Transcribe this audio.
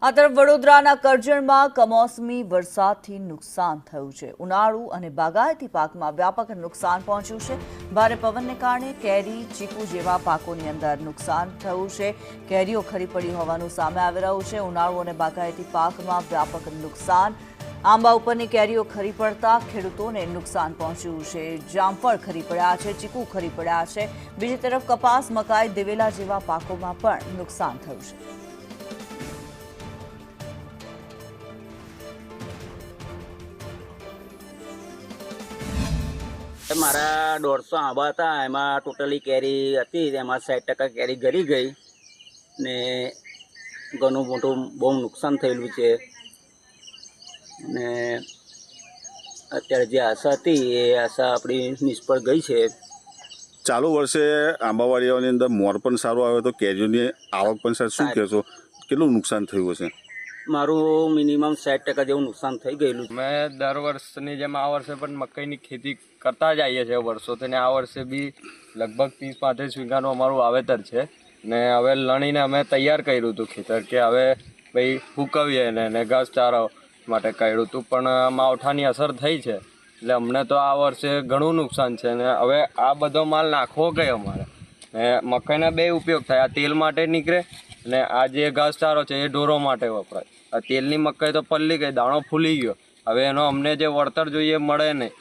આ તરફ વડોદરાના કરજણમાં કમોસમી વરસાદથી નુકસાન થયું છે। ઉનાળુ અને બાગાયતી પાકમાં વ્યાપક નુકસાન પહોંચ્યું છે। ભારે પવનને કારણે કેરી, ચીકુ જેવા પાકોની અંદર નુકસાન થયું છે। કેરીઓ ખરી પડી હોવાનું સામે આવી રહ્યું છે। ઉનાળુ અને બાગાયતી પાકમાં વ્યાપક નુકસાન। આંબા ઉપરની કેરીઓ ખરી પડતા ખેડૂતોને નુકસાન પહોંચ્યું છે। જામફળ ખરી પડ્યા છે, ચીકુ ખરી પડ્યા છે। બીજી તરફ કપાસ, મકાઈ, દિવેલા જેવા પાકોમાં પણ નુકસાન થયું છે। મારા 150 આંબા હતા, એમાં ટોટલી કેરી હતી, એમાં 60% કેરી ગળી ગઈ ને ઘણું મોટું બહુ નુકસાન થયેલું છે। ને અત્યારે જે આશા હતી એ આશા આપણી નિષ્ફળ ગઈ છે। ચાલુ વર્ષે આંબાવાડીઓની અંદર મોર પણ સારું આવે તો કેરીઓની આવક પણ સારી, શું કહેશો, કેટલું નુકસાન થયું હશે? મારું મિનિમમ 60% જેવું નુકસાન થઈ ગયેલું। મેં દર વર્ષની જેમ આ વર્ષે પણ મકાઈની ખેતી કરતા જ આવીએ છીએ વર્ષોથી, ને આ વર્ષે બી લગભગ 30-35 વીઘાનું અમારું વાવેતર છે ને હવે લણીને અમે તૈયાર કર્યું હતું ખેતર કે હવે ભાઈ સૂકવીએ ને ઘાસચારો માટે કાઢ્યું હતું, પણ માવઠાની અસર થઈ છે એટલે અમને તો આ વર્ષે ઘણું નુકસાન છે ને હવે આ બધો માલ નાખવો ગયો અમારે ને મકાઈના 2 ઉપયોગ થાય, આ તેલ માટે નીકળે ને આ જે ઘાસચારો છે એ ઢોરો માટે વપરાય। આ તેલની મકાઈ તો પલ્લી ગઈ, દાણો ફૂલી ગયો, હવે એનો અમને જે વળતર જોઈએ મળે નહીં।